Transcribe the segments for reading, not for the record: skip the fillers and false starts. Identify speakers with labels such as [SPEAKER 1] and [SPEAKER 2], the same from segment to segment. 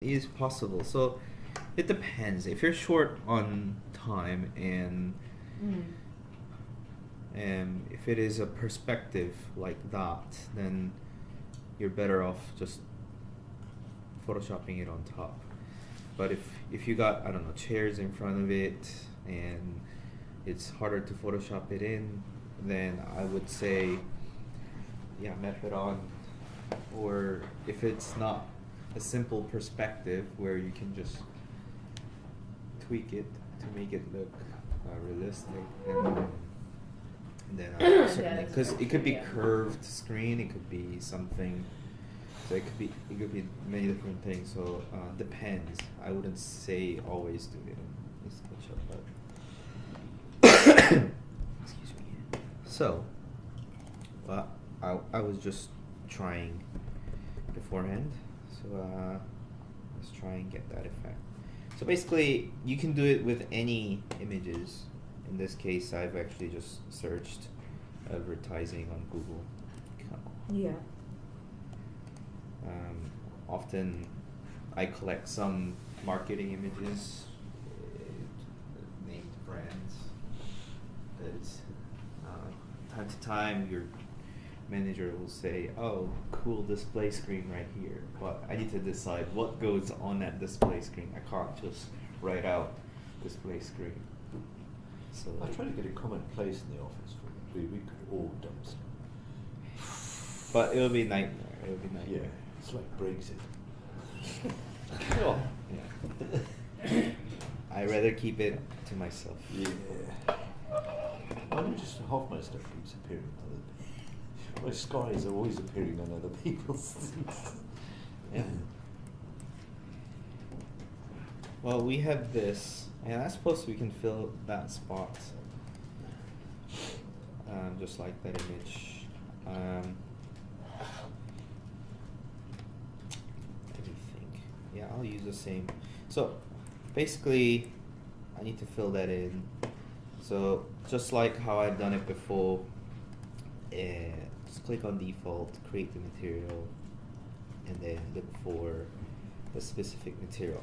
[SPEAKER 1] is possible. So it depends. If you're short on time and if it is a perspective like that, then you're better off just photoshopping it on top. But if you got, I don't know, chairs in front of it and it's harder to Photoshop it in, then I would say, yeah, method on. Or if it's not a simple perspective where you can just tweak it to make it look realistic, and then certainly, because it could be curved screen, it could be something. So it could be many different things. So depends. I wouldn't say always do it in SketchUp, but excuse me. So I was just trying beforehand. So let's try and get that effect. So basically, you can do it with any images. In this case, I've actually just searched advertising on Google.
[SPEAKER 2] Yeah.
[SPEAKER 1] Often I collect some marketing images, named brands. That time to time your manager will say, "Oh, cool display screen right here," but I need to decide what goes on that display screen. I can't just write out display screen. So
[SPEAKER 3] I try to get a common place in the office for we could all dump stuff.
[SPEAKER 1] But it'll be nightmare. It'll be nightmare.
[SPEAKER 3] Yeah, it's like Brexit.
[SPEAKER 1] Oh, yeah. I rather keep it to myself.
[SPEAKER 3] Yeah. I know just half my stuff keeps appearing on other. My skies are always appearing on other people's things.
[SPEAKER 1] Yeah. Well, we have this, and I suppose we can fill that spot, just like that image. Let me think. Yeah, I'll use the same. So, basically, I need to fill that in. So, just like how I've done it before, just click on default, create the material, and then look for the specific material.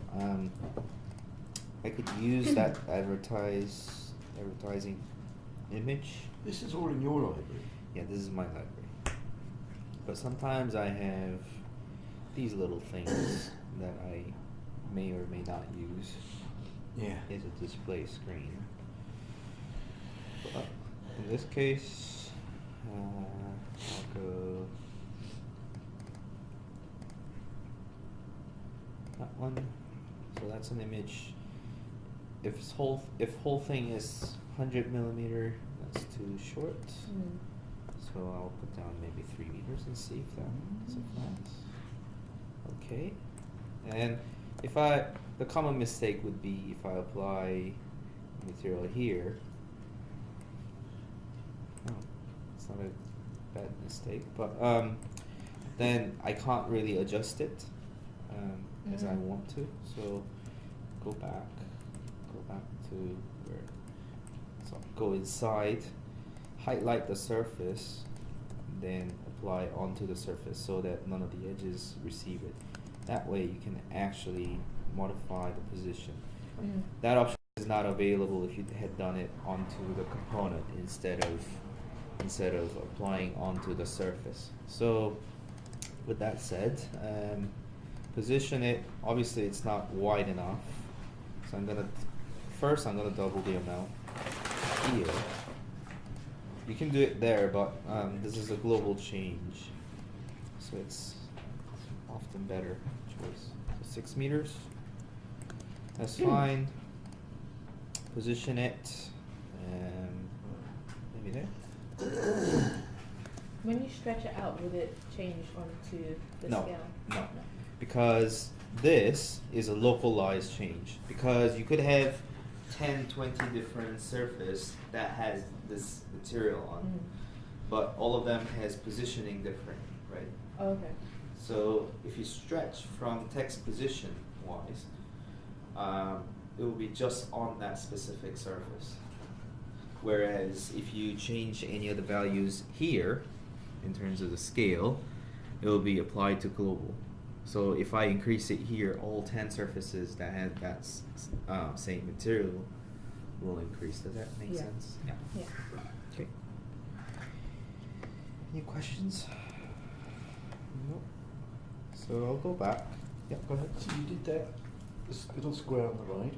[SPEAKER 1] I could use that advertising image.
[SPEAKER 3] This is all in your library.
[SPEAKER 1] Yeah, this is my library. But sometimes I have these little things that I may or may not use.
[SPEAKER 3] Yeah.
[SPEAKER 1] As a display screen. But in this case, I'll go that one. So that's an image. If whole thing is 100 millimeter, that's too short. So I'll put down maybe 3 meters and see if that suffices. Okay. And the common mistake would be if I apply material here. Oh, it's not a bad mistake, but then I can't really adjust it as I want to. So go back to where. So go inside, highlight the surface, and then apply onto the surface so that none of the edges receive it. That way you can actually modify the position. That option is not available if you had done it onto the component instead of applying onto the surface. So with that said, position it. Obviously it's not wide enough, so I'm gonna double the amount here. You can do it there, but this is a global change, so it's often better choice. So 6 meters, that's fine. Position it, maybe there.
[SPEAKER 2] When you stretch it out, would it change onto the scale?
[SPEAKER 1] No, because this is a localized change. Because you could have 10, 20 different surface that has this material on, but all of them has positioning different, right?
[SPEAKER 2] Oh, okay.
[SPEAKER 1] So if you stretch from text position wise, it will be just on that specific surface. Whereas if you change any of the values here, in terms of the scale, it will be applied to global. So if I increase it here, all 10 surfaces that have that same material will increase. Does that make sense? Yeah.
[SPEAKER 2] Yeah.
[SPEAKER 1] Okay. Any questions? Nope. So I'll go back. Yeah, go ahead.
[SPEAKER 3] So you did that, this little square on the right,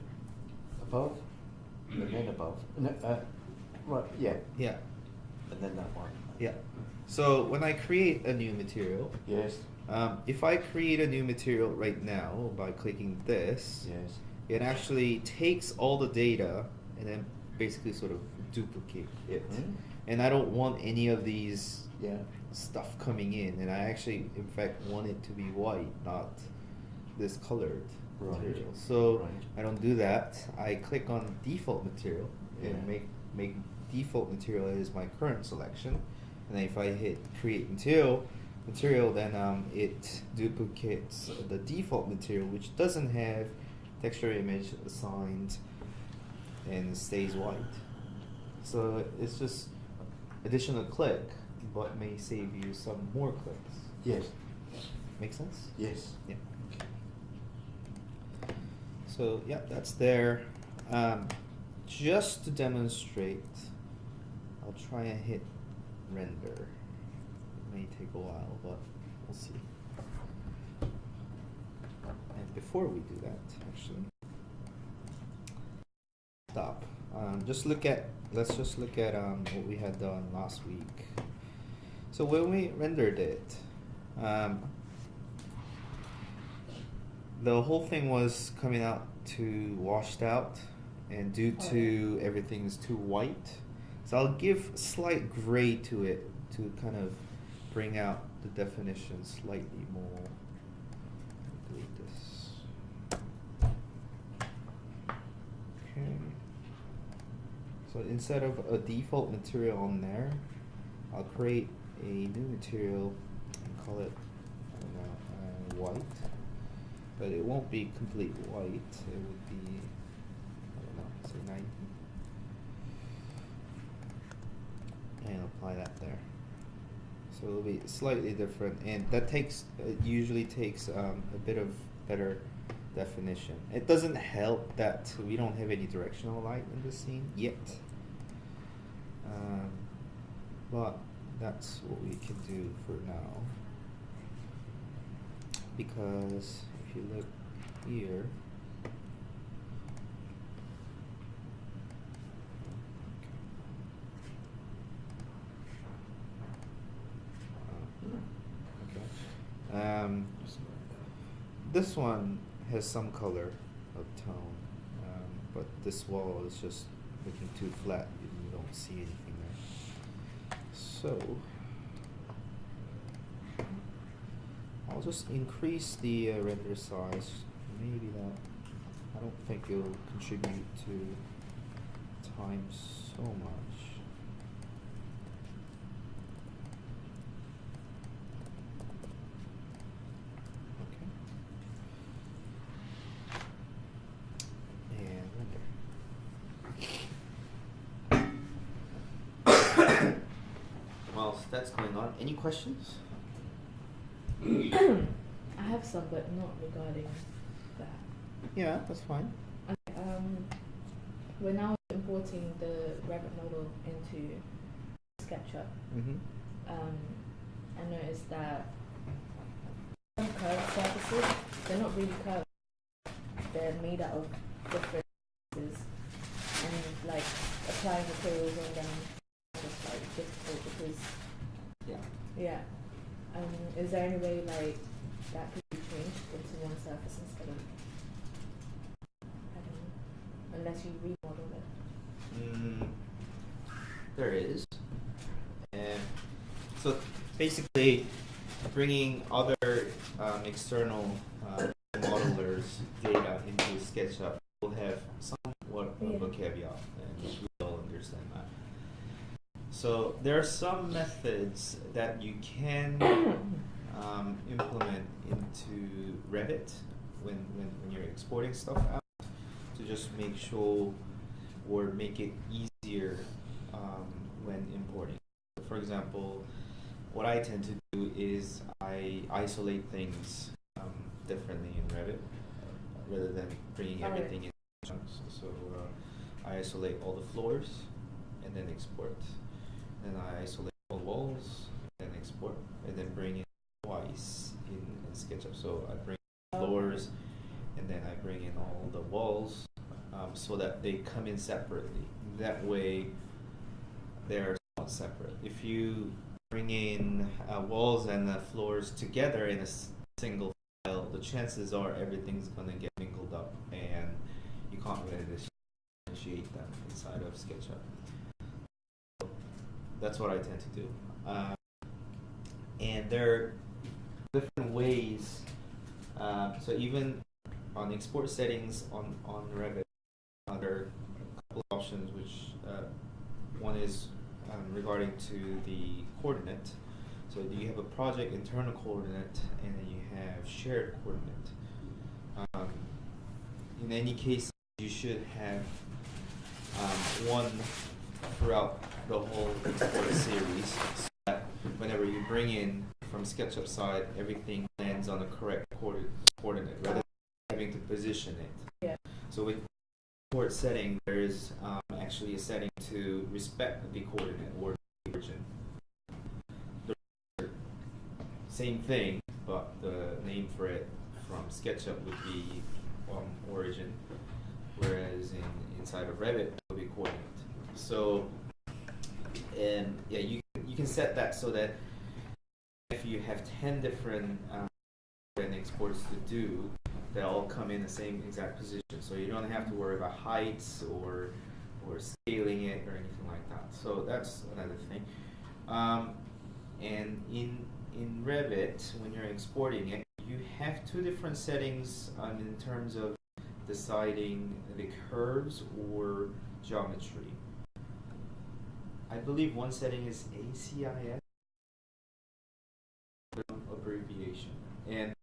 [SPEAKER 3] above, and then above. No, right, yeah.
[SPEAKER 1] Yeah.
[SPEAKER 3] And then that one.
[SPEAKER 1] Yeah. So when I create a new material,
[SPEAKER 3] Yes.
[SPEAKER 1] if I create a new material right now by clicking this,
[SPEAKER 3] Yes.
[SPEAKER 1] it actually takes all the data and then basically sort of duplicate it.
[SPEAKER 3] Mm.
[SPEAKER 1] And I don't want any of these
[SPEAKER 3] Yeah.
[SPEAKER 1] stuff coming in, and I actually in fact want it to be white, not this colored
[SPEAKER 3] Right.
[SPEAKER 1] material. So
[SPEAKER 3] Right.
[SPEAKER 1] I don't do that. I click on default material
[SPEAKER 3] Yeah.
[SPEAKER 1] and make default material as my current selection, and then if I hit create material, then it duplicates the default material, which doesn't have texture image assigned and stays white. So it's just additional click, but may save you some more clicks.
[SPEAKER 3] Yes.
[SPEAKER 1] Make sense?
[SPEAKER 3] Yes.
[SPEAKER 1] Yeah. So yeah, that's there. Just to demonstrate, I'll try and hit render. It may take a while, but we'll see. And before we do that, actually, stop. Let's just look at what we had done last week. So when we rendered it, the whole thing was coming out too washed out, and due to everything's too white, so I'll give slight gray to it to kind of bring out the definition slightly more. Delete this. Okay. So instead of a default material on there, I'll create a new material and call it, I don't know, white. But it won't be complete white. It would be, I don't know, say 90. And apply that there. So it'll be slightly different, and that usually takes a bit of better definition. It doesn't help that we don't have any directional light in the scene yet. But that's what we can do for now. Because if you look here, this one has some color of tone, but this wall is just looking too flat. You don't see anything there. So I'll just increase the render size. Maybe that, I don't think it will contribute to time so much. Okay. And render. Whilst that's going on, any questions?
[SPEAKER 2] I have some, but not regarding that.
[SPEAKER 1] Yeah, that's fine.
[SPEAKER 2] Okay, we're now importing the Revit model into SketchUp.
[SPEAKER 1] Mm-hmm.
[SPEAKER 2] I noticed that some curved surfaces, they're not really curved. They're made out of different pieces, and like applying materials on them is just like difficult because yeah. Is there any way like that could be changed into one surface instead of, I don't know, unless you remodel it?
[SPEAKER 1] There is. And so basically bringing other external modelers' data into SketchUp will have somewhat of a caveat, and we all understand that. So there are some methods that you can implement into Revit when you're exporting stuff out to just make sure or make it easier when importing. For example, what I tend to do is I isolate things differently in Revit rather than bringing everything in chunks. So I isolate all the floors and then export. Then I isolate all walls and then export, and then bring in twice in SketchUp. So I bring floors and then I bring in all the walls so that they come in separately. That way they're not separate. If you bring in walls and floors together in a single file, the chances are everything's going to get mingled up and you can't really differentiate them inside of SketchUp. So that's what I tend to do. And there are different ways. So even on export settings on Revit, there are a couple of options, which one is regarding to the coordinate. So you have a project internal coordinate and then you have shared coordinate. In any case, you should have one throughout the whole export series, so that whenever you bring in from SketchUp side, everything lands on the correct coordinate rather than having to position it.
[SPEAKER 2] Yeah.
[SPEAKER 1] So with export setting, there is actually a setting to respect the coordinate or the origin. Same thing, but the name for it from SketchUp would be origin, whereas inside of Revit it would be coordinate. So, and yeah, you can set that so that if you have 10 different exports to do, they all come in the same exact position. So you don't have to worry about heights or scaling it or anything like that. So that's another thing. And in Revit, when you're exporting it, you have two different settings in terms of deciding the curves or geometry. I believe one setting is ACIS, abbreviation, and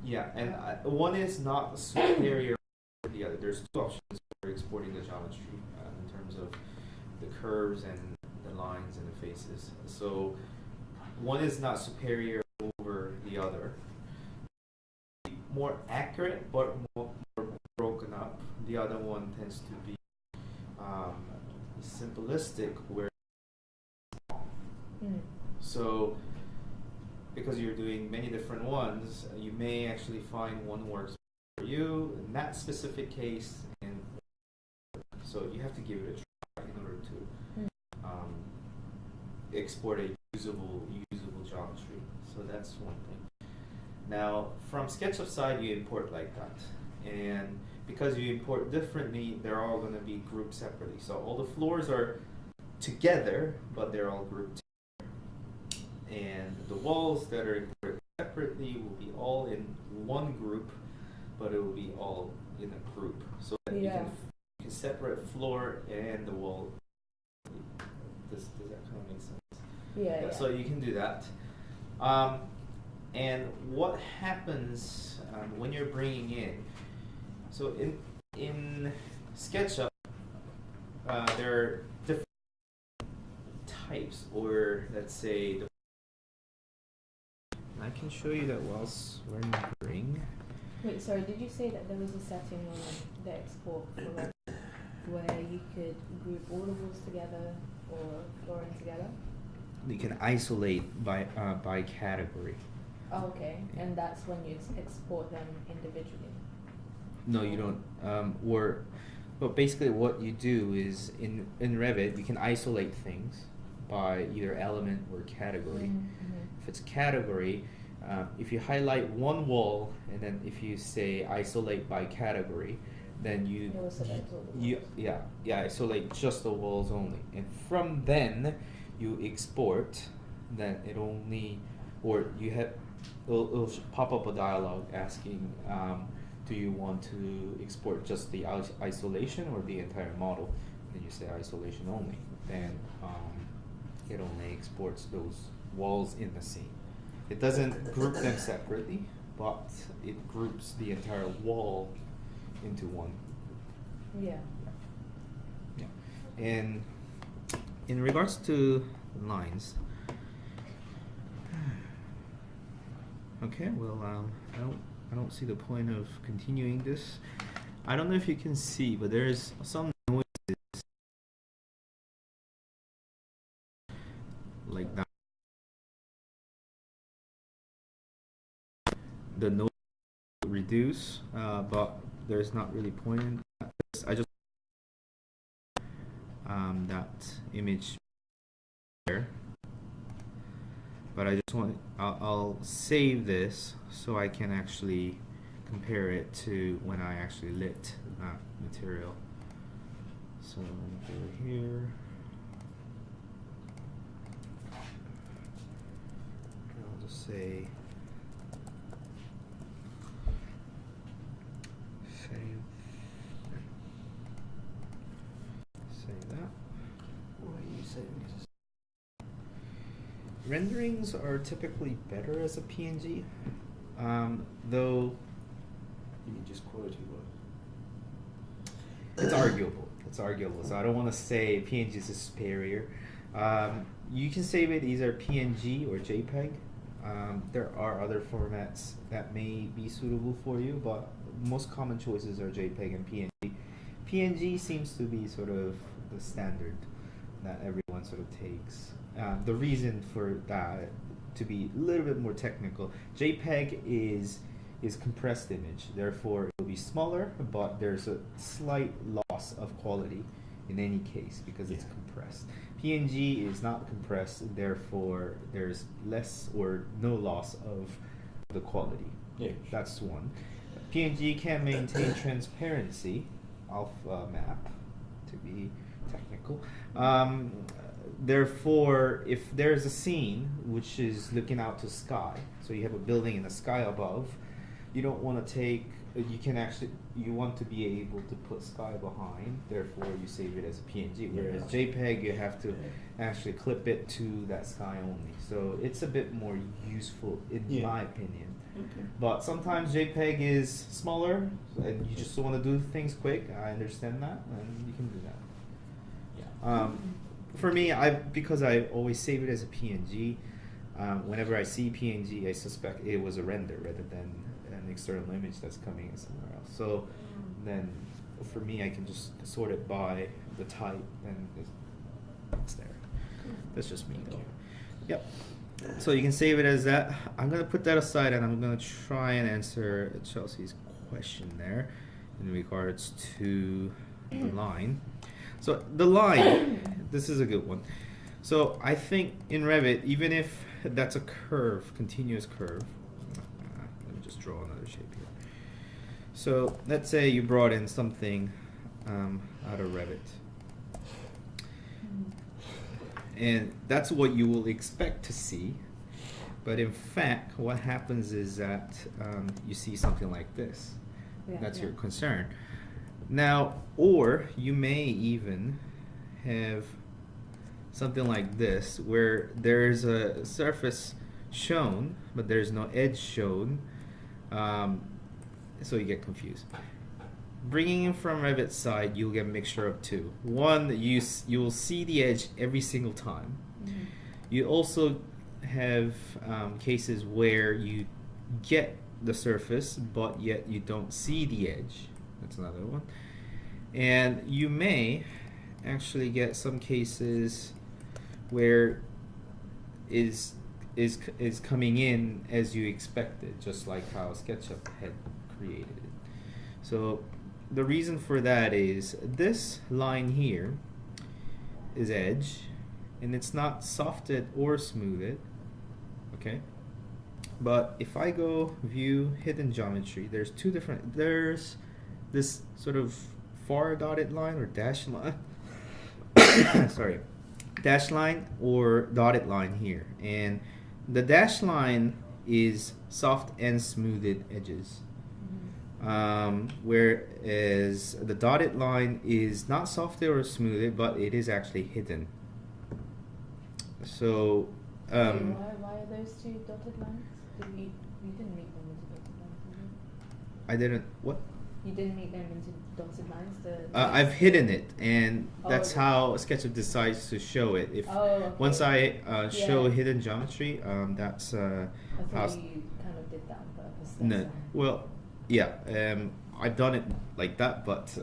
[SPEAKER 1] yeah, and one is not superior to the other. There's two options for exporting the geometry in terms of the curves and the lines and the faces. So one is not superior over the other. More accurate, but more broken up. The other one tends to be simplistic, where so because you're doing many different ones, you may actually find one works for you in that specific case, and so you have to give it a try in order to export a usable geometry. So that's one thing. Now from SketchUp side, you import like that, and because you import differently, they're all going to be grouped separately. So all the floors are together, but they're all grouped together. And the walls that are imported separately will be all in one group, but it will be all in a group. So that you can separate floor and the wall. Does that kind of make sense? Yeah. So you can do that. And what happens when you're bringing in? So in SketchUp, there are different types, or let's say, I can show you that whilst we're rendering.
[SPEAKER 2] Wait, sorry, did you say that there was a setting on the export for Revit where you could group all the walls together or flooring together?
[SPEAKER 1] You can isolate by category.
[SPEAKER 2] Oh, okay. And that's when you export them individually?
[SPEAKER 1] No, you don't. But basically what you do is in Revit, you can isolate things by either element or category.
[SPEAKER 2] Mm-hmm.
[SPEAKER 1] If it's category, if you highlight one wall and then if you say isolate by category, then you isolate just the walls only. And from then you export, then it only, or you have, it'll pop up a dialog asking, do you want to export just the isolation or the entire model? And then you say isolation only. Then it only exports those walls in the scene. It doesn't group them separately, but it groups the entire wall into one.
[SPEAKER 2] Yeah.
[SPEAKER 1] And in regards to lines, okay, well, I don't I don't see the point of continuing this. I don't know if you can see, but there's some noises like that. The noise will reduce, but there's not really point in that. I just that image there, but I just want I'll save this so I can actually compare it to when I actually lit that material. So I'm gonna go here. I'll just say save that.
[SPEAKER 3] Why are you saving it?
[SPEAKER 1] Renderings are typically better as a PNG, though
[SPEAKER 3] You mean just quality wise?
[SPEAKER 1] it's arguable. It's arguable. So I don't want to say PNGs is superior. You can save it either PNG or JPEG. There are other formats that may be suitable for you, but most common choices are JPEG and PNG. PNG seems to be sort of the standard that everyone sort of takes. The reason for that, to be a little bit more technical, JPEG is compressed image. Therefore, it will be smaller, but there's a slight loss of quality in any case because it's compressed. PNG is not compressed, therefore there's less or no loss of the quality.
[SPEAKER 3] Yeah.
[SPEAKER 1] That's one. PNG can maintain transparency of map, to be technical. Therefore, if there's a scene which is looking out to sky, so you have a building in the sky above, you don't want to take, you want to be able to put sky behind, therefore you save it as a PNG, whereas JPEG you have to actually clip it to that sky only. So it's a bit more useful in my opinion.
[SPEAKER 3] Okay.
[SPEAKER 1] But sometimes JPEG is smaller and you just want to do things quick. I understand that, and you can do that. Yeah. For me, because I always save it as a PNG, whenever I see PNG, I suspect it was a render rather than an external image that's coming in somewhere else. So then, for me, I can just sort it by the type, and it's there. That's just me, though. Yep. So you can save it as that. I'm gonna put that aside, and I'm gonna try and answer Chelsea's question there in regards to the line. So the line, this is a good one. So I think in Revit, even if that's a curve, continuous curve, let me just draw another shape here. So let's say you brought in something out of Revit. And that's what you will expect to see. But in fact, what happens is that you see something like this. That's your concern. Now, or you may even have something like this, where there's a surface shown, but there's no edge shown, so you get confused. Bringing in from Revit side, you'll get a mixture of two. One, you will see the edge every single time. Mm-hmm. You also have cases where you get the surface, but yet you don't see the edge. That's another one. And you may actually get some cases where is coming in as you expected, just like how SketchUp had created it. So the reason for that is this line here is edge, and it's not softed or smoothed, okay? But if I go view hidden geometry, there's this sort of far dotted line or dash line, sorry, dash line or dotted line here, and the dash line is soft and smoothed edges. Whereas the dotted line is not softed or smoothed, but it is actually hidden. So
[SPEAKER 2] why are those two dotted lines? You didn't make them into dotted lines, did you?
[SPEAKER 1] I didn't what?
[SPEAKER 2] You didn't make them into dotted lines.
[SPEAKER 1] I've hidden it, and that's how SketchUp decides to show it. If once I show hidden geometry, that's
[SPEAKER 2] I thought you kind of did that on purpose. that
[SPEAKER 1] No,
[SPEAKER 2] sound?
[SPEAKER 1] well, yeah, I've done it like that, but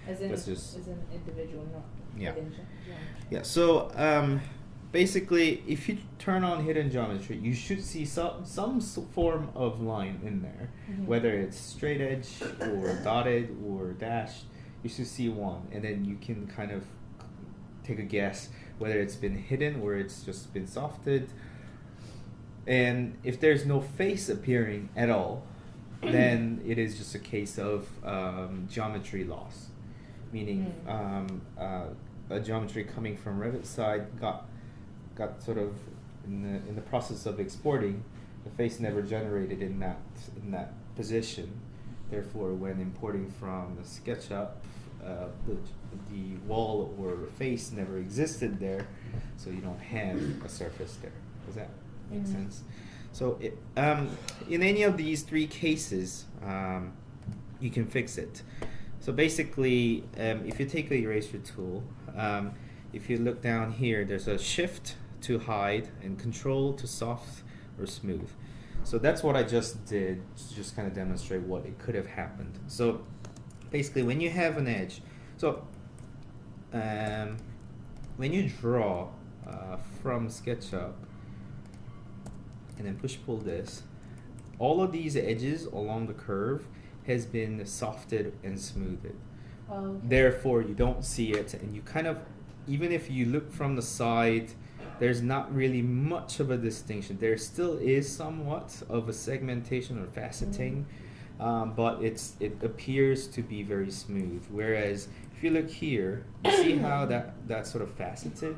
[SPEAKER 2] As in,
[SPEAKER 1] that's just
[SPEAKER 2] as an individual, not
[SPEAKER 1] Yeah.
[SPEAKER 2] within
[SPEAKER 1] yeah. So basically, if you turn on hidden geometry, you should see some form of line in there,
[SPEAKER 2] Mhm.
[SPEAKER 1] whether it's straight edge or dotted or dashed. You should see one, and then you can kind of take a guess whether it's been hidden or it's just been softed. And if there's no face appearing at all, then it is just a case of geometry loss, meaning a geometry coming from Revit side got sort of in the process of exporting, the face never generated in that position. Therefore, when importing from the SketchUp, the wall or face never existed there, so you don't have a surface there. Does that make
[SPEAKER 2] Mhm.
[SPEAKER 1] sense? So in any of these three cases, you can fix it. So basically, if you take the eraser tool, if you look down here, there's a shift to hide and control to soft or smooth. So that's what I just did to just kind of demonstrate what it could have happened. So basically, when you have an edge, so when you draw from SketchUp and then push pull this, all of these edges along the curve has been softed and smoothed.
[SPEAKER 2] Oh, okay.
[SPEAKER 1] Therefore, you don't see it, and you kind of, even if you look from the side, there's not really much of a distinction. There still is somewhat of a segmentation or faceting, but it appears to be very smooth. Whereas if you look here, you see how that's sort of faceted,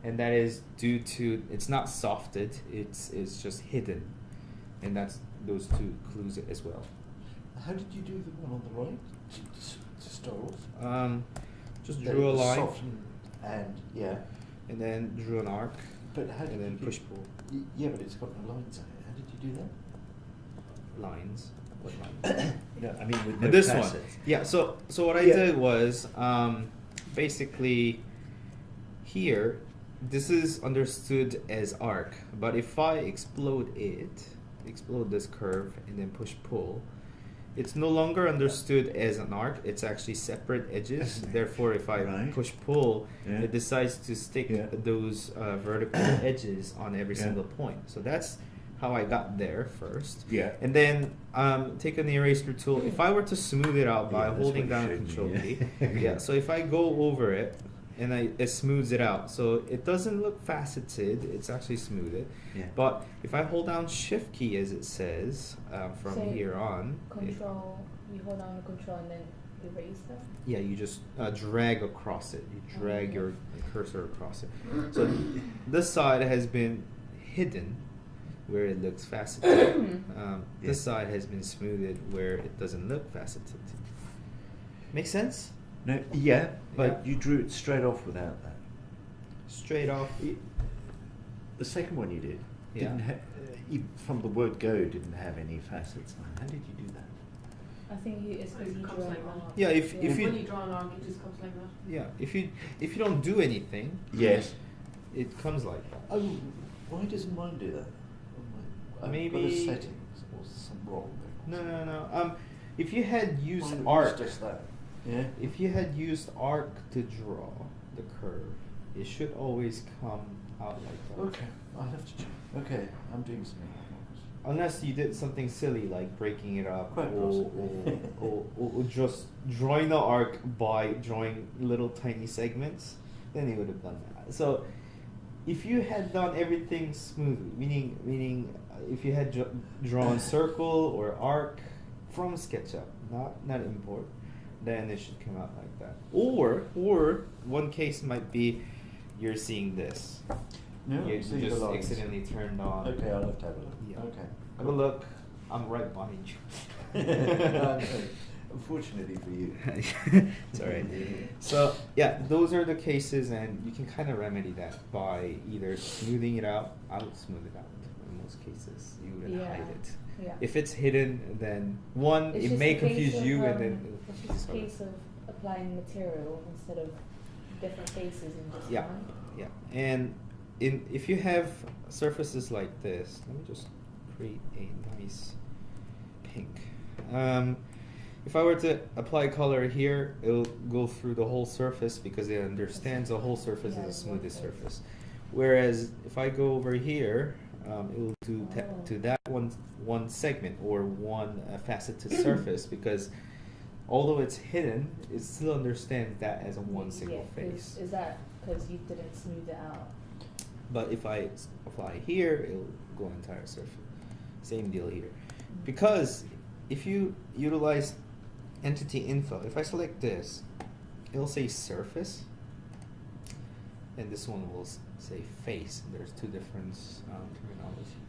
[SPEAKER 1] and that is due to it's not softed. It's just hidden, and that's those two clues as well.
[SPEAKER 3] How did you do the one on the right to start off?
[SPEAKER 1] Just
[SPEAKER 3] That
[SPEAKER 1] drew a
[SPEAKER 3] it was
[SPEAKER 1] line,
[SPEAKER 3] softened and yeah,
[SPEAKER 1] and then drew an arc,
[SPEAKER 3] but how did
[SPEAKER 1] and then
[SPEAKER 3] you
[SPEAKER 1] push
[SPEAKER 3] do,
[SPEAKER 1] pull
[SPEAKER 3] Yeah, but it's got no lines on it. How did you do that?
[SPEAKER 1] lines. What lines?
[SPEAKER 3] No, I mean with
[SPEAKER 1] And
[SPEAKER 3] no
[SPEAKER 1] this
[SPEAKER 3] facets.
[SPEAKER 1] one, yeah. So what I
[SPEAKER 3] Yeah.
[SPEAKER 1] did was basically here, this is understood as arc, but if I explode this curve and then push pull, it's no longer understood as an arc. It's actually separate edges. Therefore, if I
[SPEAKER 3] Right.
[SPEAKER 1] push pull,
[SPEAKER 3] Yeah.
[SPEAKER 1] it decides to stick
[SPEAKER 3] Yeah.
[SPEAKER 1] those vertical edges on every
[SPEAKER 3] Yeah.
[SPEAKER 1] single point. So that's how I got there first.
[SPEAKER 3] Yeah.
[SPEAKER 1] And then take an eraser tool. If I were to smooth it out by
[SPEAKER 3] Yeah, that's
[SPEAKER 1] holding
[SPEAKER 3] what you
[SPEAKER 1] down
[SPEAKER 3] showed
[SPEAKER 1] Control
[SPEAKER 3] me,
[SPEAKER 1] key,
[SPEAKER 3] yeah.
[SPEAKER 1] yeah. So if I go over it and it smooths it out, so it doesn't look faceted. It's actually smoothed.
[SPEAKER 3] Yeah.
[SPEAKER 1] But if I hold down Shift key, as it says from
[SPEAKER 2] So
[SPEAKER 1] here on,
[SPEAKER 2] Control, you hold down the control and then erase that?
[SPEAKER 1] yeah, you just drag across it. You drag
[SPEAKER 2] Okay.
[SPEAKER 1] your cursor across it. So this side has been hidden, where it looks faceted. This side has been smoothed, where it doesn't look faceted. Make sense?
[SPEAKER 3] No, yeah, but
[SPEAKER 1] Yeah.
[SPEAKER 3] you drew it straight off without that.
[SPEAKER 1] Straight off.
[SPEAKER 3] The second one you did
[SPEAKER 1] Yeah.
[SPEAKER 3] didn't from the word go didn't have any facets on it. How did you do that?
[SPEAKER 2] I think it's because
[SPEAKER 4] It
[SPEAKER 2] you
[SPEAKER 4] comes
[SPEAKER 2] drew
[SPEAKER 4] like
[SPEAKER 2] an
[SPEAKER 4] that.
[SPEAKER 2] arc.
[SPEAKER 1] Yeah, if
[SPEAKER 4] When
[SPEAKER 1] you
[SPEAKER 4] you draw an arc, it just comes like that.
[SPEAKER 1] yeah, if you don't do anything,
[SPEAKER 3] Yes.
[SPEAKER 1] it comes like that.
[SPEAKER 3] Oh, why doesn't mine do that? I've got a
[SPEAKER 1] Maybe-
[SPEAKER 3] settings or something wrong there.
[SPEAKER 1] No. If you had used
[SPEAKER 3] Mine
[SPEAKER 1] arc,
[SPEAKER 3] was just that. Yeah.
[SPEAKER 1] if you had used arc to draw the curve, it should always come out like that.
[SPEAKER 3] Okay, I'll have to check. Okay, I'm doing something.
[SPEAKER 1] Unless you did something silly like breaking it up,
[SPEAKER 3] Quite
[SPEAKER 1] or,
[SPEAKER 3] possibly.
[SPEAKER 1] or just drawing the arc by drawing little tiny segments, then you would have done that. So if you had done everything smoothly, meaning if you had drawn circle or arc from SketchUp, not import, then it should come out like that. Or one case might be you're seeing this.
[SPEAKER 3] No,
[SPEAKER 1] you
[SPEAKER 3] I'm seeing the
[SPEAKER 1] just
[SPEAKER 3] lines.
[SPEAKER 1] accidentally turned on.
[SPEAKER 3] Okay, I'll have to have a look.
[SPEAKER 1] Yeah.
[SPEAKER 3] Okay.
[SPEAKER 1] Have a look. I'm right behind you.
[SPEAKER 3] No, unfortunately for you.
[SPEAKER 1] It's alright. So yeah, those are the cases, and you can kind of remedy that by either smoothing it out. I would smooth it out in most cases. You wouldn't
[SPEAKER 2] Yeah.
[SPEAKER 1] hide it.
[SPEAKER 2] Yeah.
[SPEAKER 1] If it's hidden, then one,
[SPEAKER 2] It's
[SPEAKER 1] it
[SPEAKER 2] just
[SPEAKER 1] may
[SPEAKER 2] a case
[SPEAKER 1] confuse
[SPEAKER 2] of,
[SPEAKER 1] you, and then
[SPEAKER 2] it's just a case of applying material instead of different faces in just
[SPEAKER 1] yeah,
[SPEAKER 2] one.
[SPEAKER 1] yeah. And if you have surfaces like this, let me just create a nice pink. If I were to apply color here, it'll go through the whole surface because it understands the whole surface is the smoothest surface. Whereas if I go over here, it will do to that one segment or one faceted surface because although it's hidden, it still understands that as a one single face.
[SPEAKER 2] Is that because you didn't smooth it out?
[SPEAKER 1] But if I apply here, it'll go entire surface. Same deal here. Because if you utilize entity info, if I select this, it'll say surface, and this one will say face. There's two different terminology.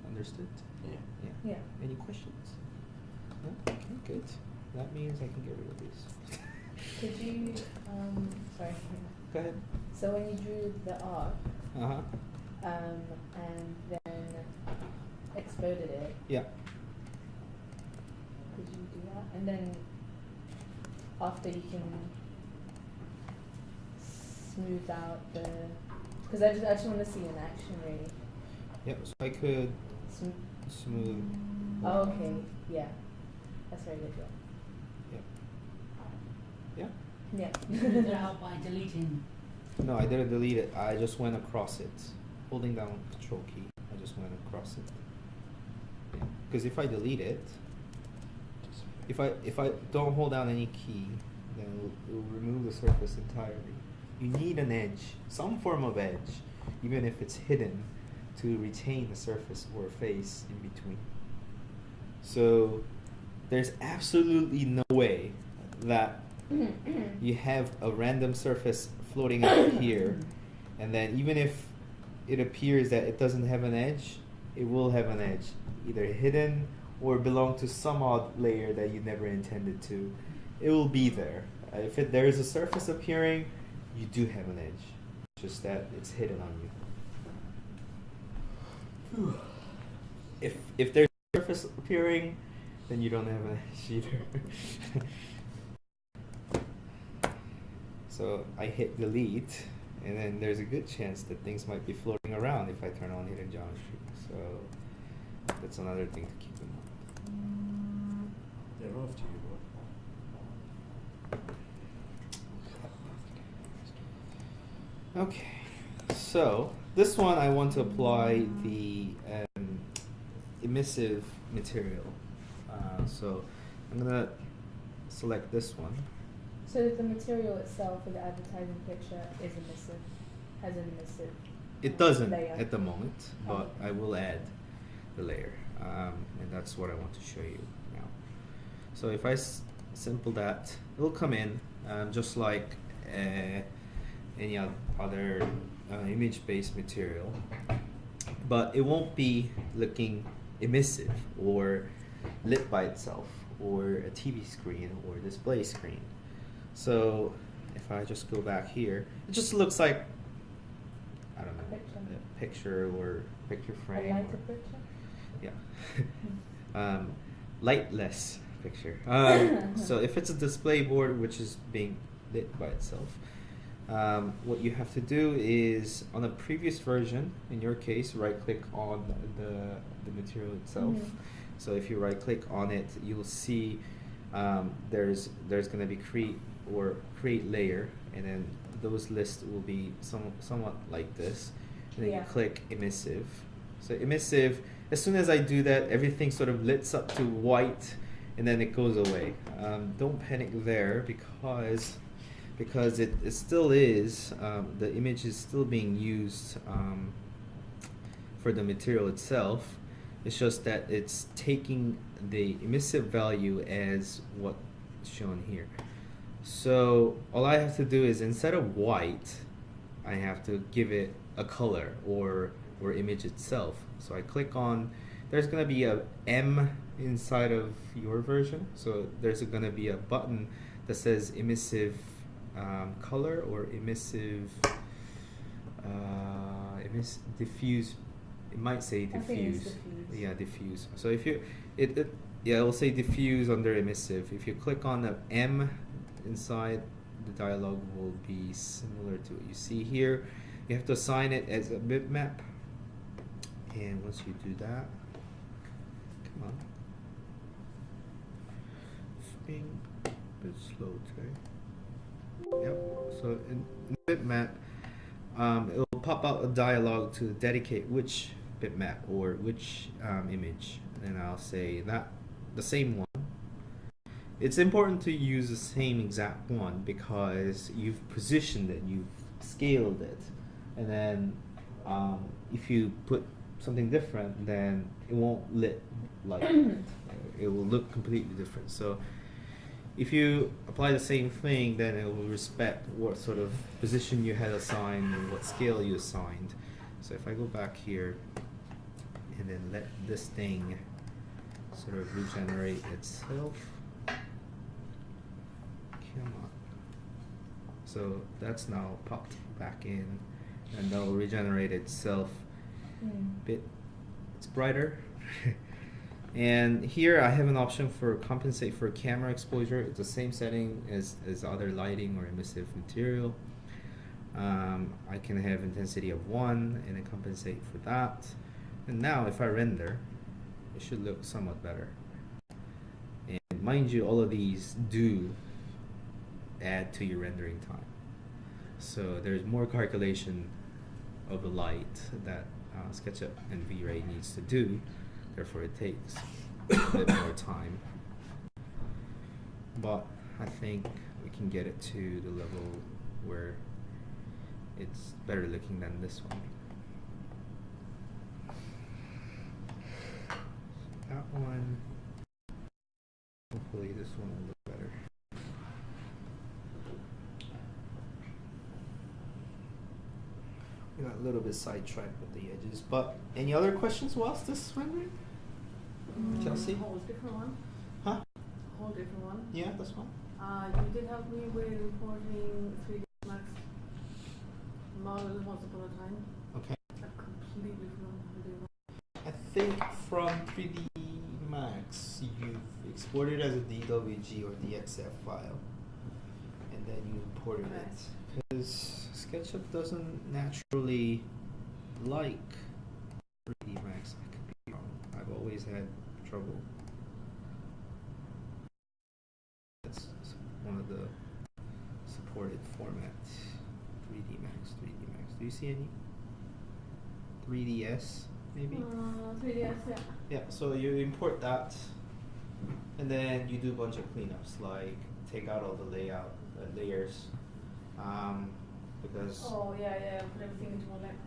[SPEAKER 1] Understood?
[SPEAKER 2] Yeah.
[SPEAKER 1] Any questions? No? Okay, good. That means I can get rid of these.
[SPEAKER 2] Could you, sorry.
[SPEAKER 1] Go ahead.
[SPEAKER 2] So when you drew the arc,
[SPEAKER 1] Uh-huh.
[SPEAKER 2] and then exploded it,
[SPEAKER 1] Yeah.
[SPEAKER 2] could you do that? And then after you can smooth out the, because I just want to see in action really.
[SPEAKER 1] Yep, so I could smooth.
[SPEAKER 2] Oh, okay, yeah. That's very good,
[SPEAKER 1] Yep. Yeah?
[SPEAKER 2] yeah.
[SPEAKER 4] You can do it out by deleting.
[SPEAKER 1] No, I didn't delete it. I just went across it. Holding down Control key, I just went across it. Because if I delete it, if I don't hold down any key, then it will remove the surface entirely. You need an edge, some form of edge, even if it's hidden, to retain the surface or face in between. So there's absolutely no way that you have a random surface floating out here, and then even if it appears that it doesn't have an edge, it will have an edge, either hidden or belong to some odd layer that you never intended to. It will be there. If there is a surface appearing, you do have an edge, just that it's hidden on you. If there's a surface appearing, then you don't have an edge either. So I hit delete, and then there's a good chance that things might be floating around if I turn on hidden geometry. So that's another thing to keep in mind.
[SPEAKER 3] They're after you, right?
[SPEAKER 1] Okay, so this one I want to apply the emissive material. So I'm gonna select this one.
[SPEAKER 2] So the material itself for the advertising picture is emissive, has an emissive.
[SPEAKER 1] It doesn't
[SPEAKER 2] layer.
[SPEAKER 1] at the moment, but
[SPEAKER 2] Oh.
[SPEAKER 1] I will add the layer, and that's what I want to show you now. So if I simple that, it'll come in just like any other image-based material, but it won't be looking emissive or lit by itself or a TV screen or display screen. So if I just go back here, it just looks like, I don't know, a picture or picture frame.
[SPEAKER 2] A lighter
[SPEAKER 1] or,
[SPEAKER 2] picture?
[SPEAKER 1] yeah. Lightless picture. So if it's a display board which is being lit by itself, what you have to do is, on a previous version, in your case, right click on the material itself. So if you right click on it, you'll see there's going to be create layer, and then those lists will be somewhat like this, and then you click emissive. So emissive, as soon as I do that, everything sort of lights up to white, and then it goes away. Don't panic there because it still is, the image is still being used for the material itself. It's just that it's taking the emissive value as what's shown here. So all I have to do is, instead of white, I have to give it a color or image itself. So I click on, there's going to be a M inside of your version. So there's going to be a button that says emissive color or emissive diffuse. It might say diffuse.
[SPEAKER 2] I think it's diffuse.
[SPEAKER 1] Yeah, diffuse. So if you it'll say diffuse under emissive. If you click on the M inside, the dialog will be similar to what you see here. You have to assign it as a bitmap, and once you do that, Come on. It's being a bit slow today. Yep. So in bitmap, it will pop out a dialog to dedicate which bitmap or which image, and I'll say that the same one. It's important to use the same exact one because you've positioned it, you've scaled it, and then if you put something different, then it won't look like it will look completely different. So if you apply the same thing, then it will respect what sort of position you had assigned and what scale you assigned. So if I go back here and then let this thing sort of regenerate itself. Come on. So that's now popped back in, and that will regenerate itself a bit. It's brighter. And here I have an option for compensate for camera exposure. It's the same setting as other lighting or emissive material. I can have intensity of 1 and then compensate for that. And now if I render, it should look somewhat better. And mind you, all of these do add to your rendering time. So there's more calculation of the light that SketchUp and V-Ray needs to do. Therefore, it takes a bit more time. But I think we can get it to the level where it's better looking than this one. That one, hopefully this one will look better. We got a little bit sidetracked with the edges, but any other questions whilst this rendering? Chelsea?
[SPEAKER 2] A whole different one.
[SPEAKER 1] Huh?
[SPEAKER 2] A whole different one.
[SPEAKER 1] Yeah, this one.
[SPEAKER 2] You did help me with importing 3D Max models once upon a time.
[SPEAKER 1] Okay.
[SPEAKER 2] I completely forgot how to do that.
[SPEAKER 1] I think from 3D Max, you've exported as a DWG or DXF file, and then you imported it. Because SketchUp doesn't naturally like 3D Max. I could be wrong. I've always had trouble. That's one of the supported formats. 3D Max, 3D Max. Do you see any? 3DS, maybe?
[SPEAKER 2] 3DS, yeah.
[SPEAKER 1] Yeah, so you import that, and then you do a bunch of cleanups, like take out all the layout layers, because
[SPEAKER 2] Oh, yeah, put everything into one line.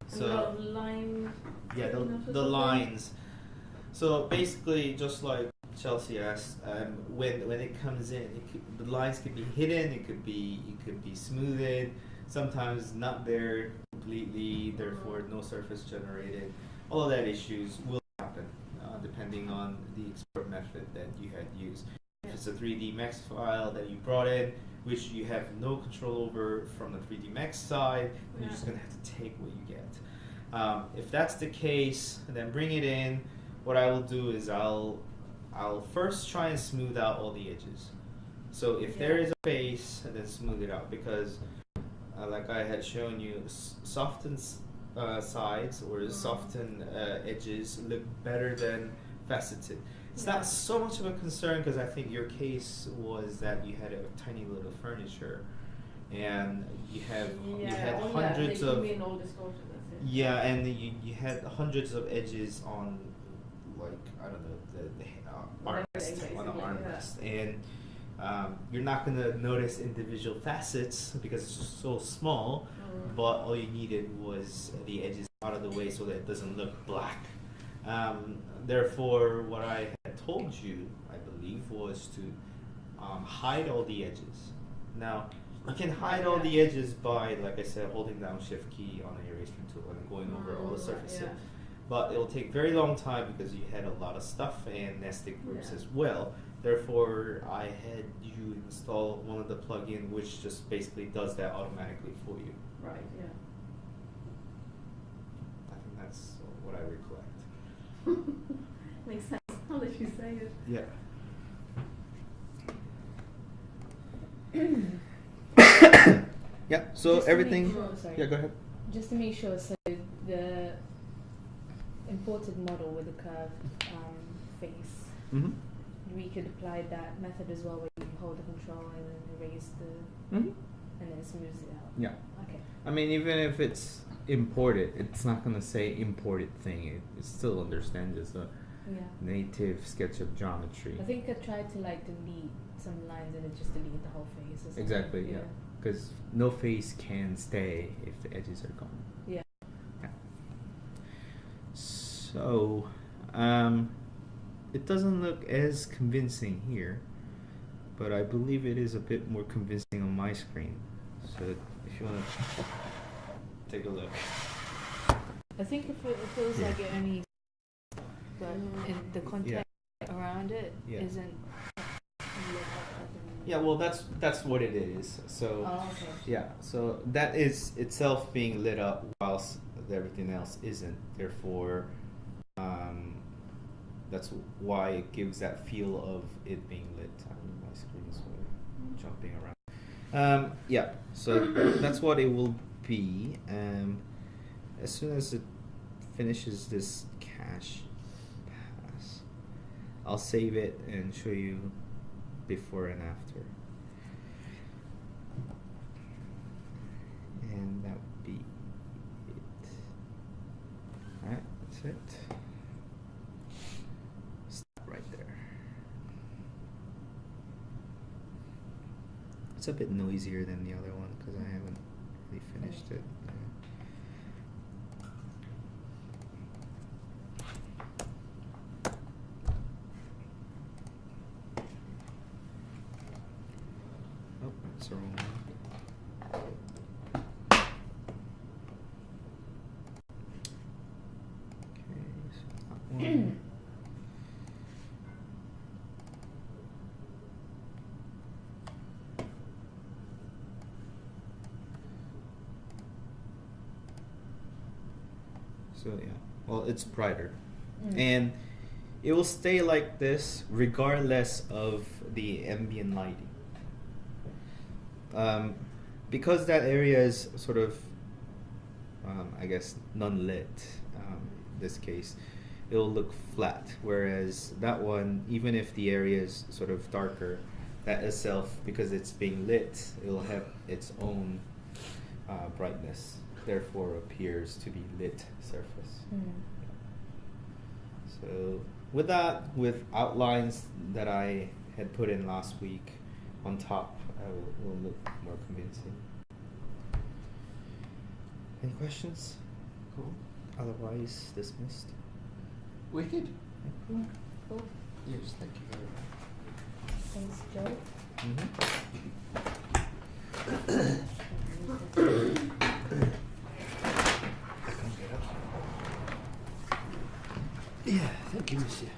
[SPEAKER 1] so
[SPEAKER 2] And a lot of line.
[SPEAKER 1] yeah,
[SPEAKER 2] cleanups or
[SPEAKER 1] the
[SPEAKER 2] something?
[SPEAKER 1] lines. So basically, just like Chelsea asked, when it comes in, the lines could be hidden, it could be smoothed. Sometimes not there completely, therefore no surface generated. All of that issues will happen depending on the export method that you had used. If it's a 3D Max file that you brought in, which you have no control over from the 3D Max side, then you're just gonna have to take what you get. If that's the case, then bring it in. What I will do is I'll first try and smooth out all the edges. So if there is a face, then smooth it out, because like I had shown you, softened sides or softened edges look better than faceted. It's not so much of a concern because I think your case was that you had a tiny little furniture, and you had hundreds of and you had hundreds of edges on, like, I don't know, the armrest, on the armrest, and you're not gonna notice individual facets because it's just so small. But all you needed was the edges out of the way so that it doesn't look black. Therefore, what I had told you, I believe, was to hide all the edges. Now, you can hide all the edges by, like I said, holding down Shift key on the erasing tool and going over all the surfaces. But it'll take very long time because you had a lot of stuff and nested groups as well. Therefore, I had you install one of the plugins which just basically does that automatically for you.
[SPEAKER 2] Right, yeah.
[SPEAKER 1] I think that's what I recollect.
[SPEAKER 2] Makes sense. I'll let you say it.
[SPEAKER 1] Yeah. Yeah, so
[SPEAKER 2] Just to
[SPEAKER 1] everything.
[SPEAKER 2] make sure, sorry.
[SPEAKER 1] Yeah, go ahead.
[SPEAKER 2] Just to make sure, so the imported model with a curved face.
[SPEAKER 1] Mm-hmm.
[SPEAKER 2] We could apply that method as well, where you hold the control and then erase the,
[SPEAKER 1] Mm-hmm.
[SPEAKER 2] and then it smooths it out.
[SPEAKER 1] Yeah.
[SPEAKER 2] Okay.
[SPEAKER 1] I mean, even if it's imported, it's not gonna say imported thing. It still understands it's a
[SPEAKER 2] Yeah.
[SPEAKER 1] native SketchUp geometry.
[SPEAKER 2] I think I tried to like delete some lines and it just deleted the whole face. Or something.
[SPEAKER 1] Exactly. Yeah. Because no face can stay if the edges are gone.
[SPEAKER 2] Yeah.
[SPEAKER 1] Yeah. So, it doesn't look as convincing here, but I believe it is a bit more convincing on my screen. So if you want to take a look.
[SPEAKER 2] I think it feels
[SPEAKER 1] Yeah.
[SPEAKER 2] like it only, but in the context around it
[SPEAKER 1] Yeah.
[SPEAKER 2] isn't.
[SPEAKER 1] Yeah, well, that's what it is. So
[SPEAKER 2] Oh, okay.
[SPEAKER 1] yeah, so that is itself being lit up whilst everything else isn't. Therefore, that's why it gives that feel of it being lit. I don't know, my screen is sort of jumping around. Yeah, so that's what it will be. As soon as it finishes this cache pass, I'll save it and show you before and after. And that would be it. Alright, that's it. Stop right there. It's a bit noisier than the other one because I haven't really finished it. Oh, that's the wrong one. Okay, so that one. So yeah, well, it's brighter, and it will stay like this regardless of the ambient lighting. Because that area is sort of, I guess, non-lit. In this case, it'll look flat. Whereas that one, even if the area is sort of darker, that itself, because it's being lit, it'll have its own brightness. Therefore, appears to be lit surface. So with that, with outlines that I had put in last week on top, will look more convincing. Any questions?
[SPEAKER 3] Cool.
[SPEAKER 1] Otherwise, dismissed.
[SPEAKER 3] Wicked.
[SPEAKER 2] Cool.
[SPEAKER 3] Yes, thank you very much.
[SPEAKER 2] Thanks, Joe.
[SPEAKER 3] Yeah, thank you, Monsieur.